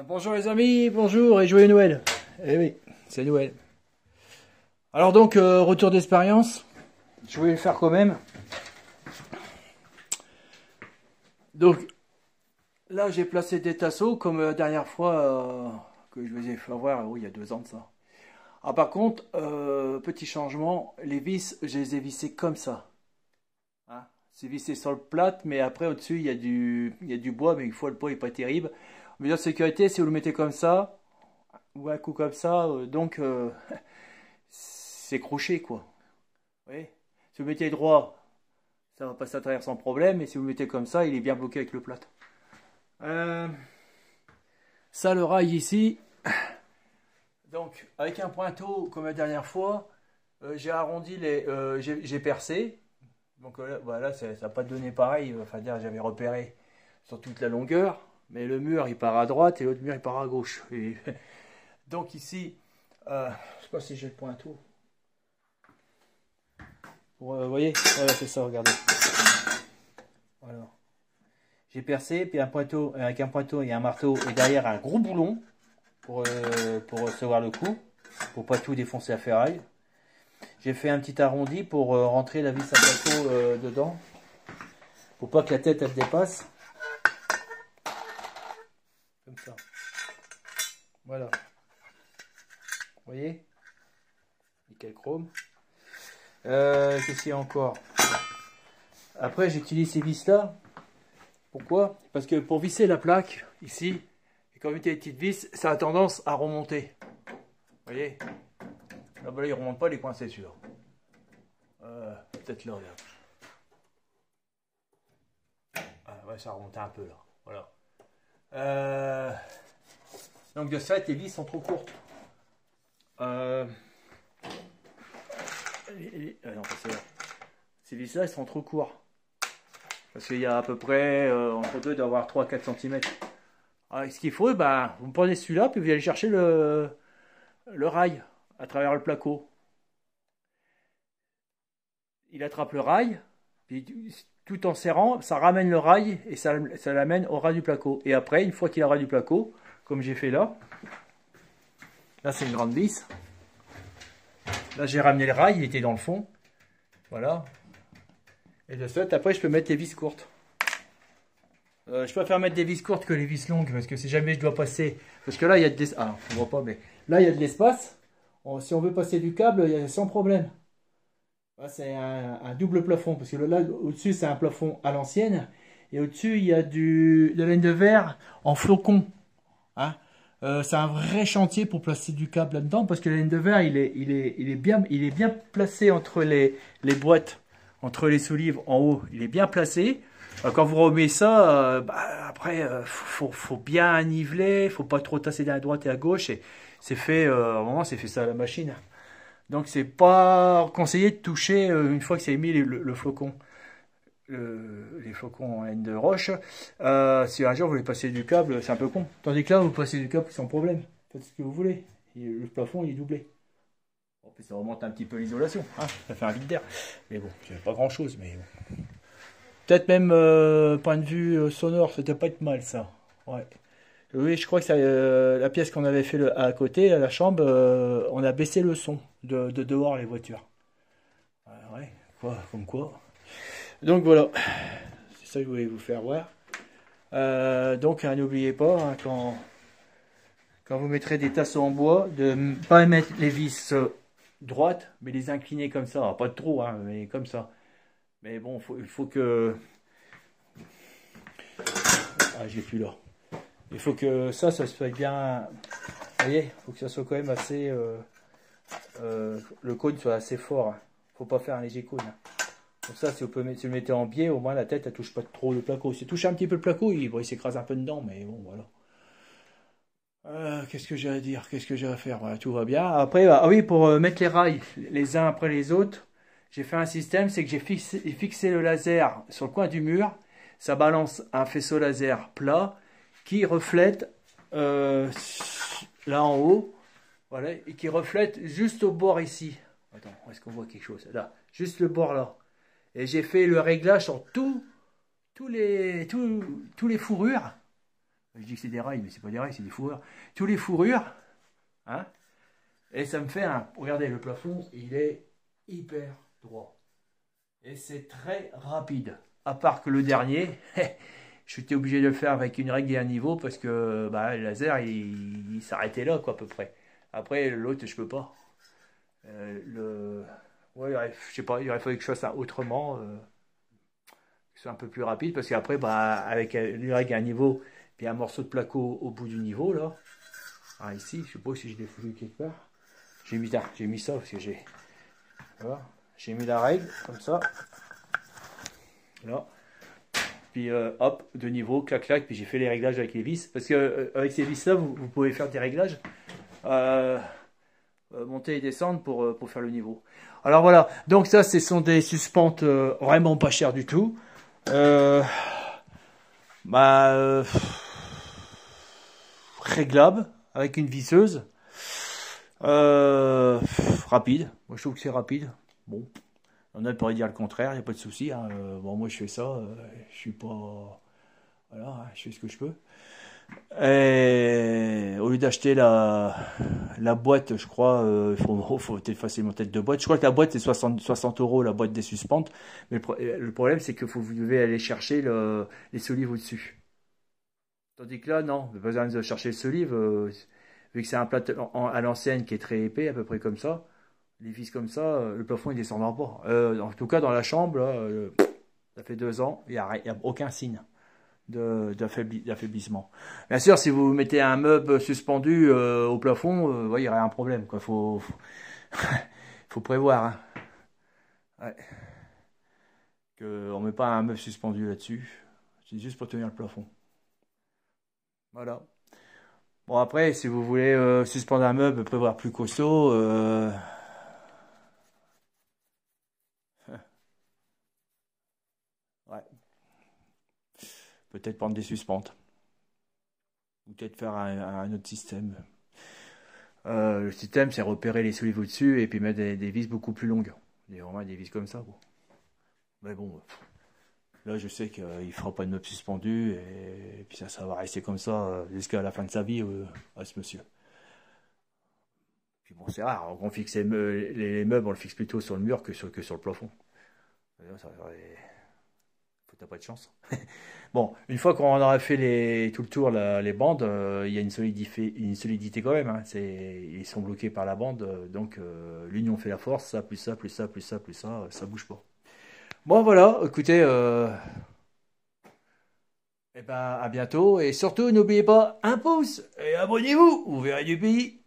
Bonjour les amis, bonjour et joyeux Noël. Eh oui, c'est Noël. Alors donc, retour d'expérience. Je voulais le faire quand même. Donc, là j'ai placé des tasseaux comme la dernière fois que je vous ai fait voir, oui, il y a 2 ans de ça. Ah par contre, petit changement, les vis, je les ai vissées comme ça. Hein. C'est vissé sur le plat, mais après au-dessus il y a du bois, mais une fois le poids n'est pas terrible. Mesure de sécurité, si vous le mettez comme ça, ou un coup comme ça, c'est croché quoi. Oui. Si vous le mettez droit, ça va passer à travers sans problème, et si vous le mettez comme ça, il est bien bloqué avec le plat. Euh, Ça, le rail ici, donc avec un pointeau comme la dernière fois, j'ai arrondi j'ai percé. Donc voilà, ça n'a pas donné pareil. Enfin, dire, j'avais repéré sur toute la longueur, mais le mur il part à droite et l'autre mur il part à gauche. Et donc ici, je sais pas si j'ai le pointeau. Vous voyez, voilà, c'est ça, regardez. Voilà. J'ai percé, puis avec un pointeau et un marteau, et derrière un gros boulon pour recevoir le coup, pour pas tout défoncer la ferraille. J'ai fait un petit arrondi pour rentrer la vis à plateau dedans, pour pas que la tête elle dépasse. Comme ça. Voilà. Vous voyez? Nickel chrome. Qu'est-ce qu'il y a encore? Après, j'utilise ces vis là. Pourquoi? Parce que pour visser la plaque, ici, et quand vous mettez les petites vis, ça a tendance à remonter. Vous voyez? Là, bah là, il ne remonte pas les coins, c'est sûr. Peut-être là, regarde. Ah, ouais, ça remonte un peu là. Voilà. Donc de ce fait, les vis sont trop courtes. Non, ces vis-là, elles sont trop courtes. Parce qu'il y a à peu près, entre deux, d'avoir 3-4 cm. Alors, ce qu'il faut, ben, vous prenez celui-là, puis vous allez chercher le rail à travers le placo. Il attrape le rail, puis tout en serrant, ça ramène le rail et ça l'amène au ras du placo. Et après, une fois qu'il est au ras du placo, comme j'ai fait là c'est une grande vis. Là, j'ai ramené le rail, il était dans le fond. Voilà. Et de ce fait, après, je peux mettre les vis courtes. Je préfère mettre des vis courtes que les vis longues, parce que si jamais je dois passer... Parce que là, il y a de l'espace. Ah, on voit pas, mais là, il y a de l'espace. Si on veut passer du câble, il y a sans problème. Là, c'est un double plafond, parce que là, au-dessus, c'est un plafond à l'ancienne. Et au-dessus, il y a de la laine de verre en flocon. Hein. C'est un vrai chantier pour placer du câble là-dedans, parce que la laine de verre, il est bien placé entre les boîtes, entre les solives en haut. Il est bien placé. Quand vous remettez ça, après, faut bien niveler, faut pas trop tasser à droite et à gauche. Et c'est fait, au moment, c'est fait ça à la machine. Donc, c'est pas conseillé de toucher une fois que c'est mis le flocon. Les flocons en laine de roche. Si un jour vous voulez passer du câble, c'est un peu con. Tandis que là, vous passez du câble sans problème. Faites ce que vous voulez. Le plafond, il est doublé. Bon, puis ça remonte un petit peu l'isolation. Hein, ça fait un vide d'air. Mais bon, c'est pas grand chose. Mais bon. Peut-être même, point de vue sonore, c'était pas être mal ça. Ouais. Oui, je crois que la pièce qu'on avait fait à côté, à la chambre, on a baissé le son de dehors les voitures. Ouais, comme quoi. Donc voilà, c'est ça que je voulais vous faire voir. Donc n'oubliez pas, hein, quand vous mettrez des tasseaux en bois, de ne pas mettre les vis droites, mais les incliner comme ça. Pas de trop, hein, mais comme ça. Mais bon, il faut que... Ah, j'ai plus là. Il faut que ça se soit bien... Vous voyez, il faut que ça soit quand même assez... le cône soit assez fort. Hein. Faut pas faire un léger cône. Hein. Comme ça, si vous le mettez en biais, au moins la tête, elle touche pas trop le placo. Si elle touche un petit peu le placo, il s'écrase un peu dedans, mais bon, voilà. Qu'est-ce que j'ai à dire? Qu'est-ce que j'ai à faire? Voilà, tout va bien. Après, ah oui, pour mettre les rails les uns après les autres, j'ai fait un système, c'est que j'ai fixé le laser sur le coin du mur. Ça balance un faisceau laser plat qui reflète là en haut, voilà, et qui reflète juste au bord ici. Attends, est-ce qu'on voit quelque chose? Là, juste le bord là. Et j'ai fait le réglage sur tous les fourrures. Je dis que c'est des rails, mais c'est pas des rails, c'est des fourrures. Tous les fourrures, hein, et ça me fait un... Regardez, le plafond, il est hyper droit. Et c'est très rapide. À part que le dernier, j'étais obligé de le faire avec une règle et un niveau parce que bah, le laser, il s'arrêtait là, quoi, à peu près. Après, l'autre, je peux pas. Ouais, je sais pas, il aurait fallu que je fasse ça autrement. Que ce soit un peu plus rapide parce qu'après, bah, avec une règle et un niveau, puis un morceau de placo au bout du niveau, là. Ah, ici, je sais pas si je l'ai foutu quelque part. J'ai mis ça parce que j'ai. Voilà. J'ai mis la règle comme ça. Là. Puis hop, de niveau, clac clac. Puis j'ai fait les réglages avec les vis. Parce que avec ces vis là, vous pouvez faire des réglages. Monter et descendre pour faire le niveau. Alors voilà. Donc ça, ce sont des suspentes vraiment pas chères du tout. Bah, réglable avec une visseuse. Rapide. Moi, je trouve que c'est rapide. Bon. On a pourrait dire le contraire, il n'y a pas de souci. Hein. Bon, moi, je fais ça. Je suis pas... Voilà, hein, je fais ce que je peux. Et au lieu d'acheter la boîte, je crois, faut peut-être facilement tête de boîte. Je crois que la boîte, c'est 60 €, la boîte des suspentes. Mais le problème, c'est que vous devez aller chercher les solives au-dessus. Tandis que là, non, vous n'avez pas besoin de chercher le solive. Vu que c'est un plat à l'ancienne qui est très épais, à peu près comme ça. Les vis comme ça, le plafond il descendra pas. En tout cas, dans la chambre, là, ça fait 2 ans, il n'y a aucun signe d'affaiblissement. Bien sûr, si vous mettez un meuble suspendu au plafond, il y aurait un problème. Il faut prévoir. Hein. Ouais. On ne met pas un meuble suspendu là-dessus. C'est juste pour tenir le plafond. Voilà. Bon, après, si vous voulez suspendre un meuble, prévoir plus costaud... Ouais. Peut-être prendre des suspentes. Ou peut-être faire un autre système. Le système, c'est repérer les solives au-dessus et puis mettre des vis beaucoup plus longues. Vraiment des vis comme ça. Bon. Mais bon, là, je sais qu'il ne fera pas de meubles suspendus et puis ça va rester comme ça jusqu'à la fin de sa vie à ce monsieur. Puis bon, c'est rare. On fixe les meubles, on le fixe plutôt sur le mur que sur le plafond. Ça, t'as pas de chance. Bon, une fois qu'on aura fait tout le tour, les bandes, il y a une solidité quand même. Hein. Ils sont bloqués par la bande, donc l'union fait la force, ça, plus ça, plus ça, plus ça, plus ça bouge pas. Bon, voilà, écoutez, eh ben, à bientôt, et surtout, n'oubliez pas, un pouce, et abonnez-vous, vous verrez du pays.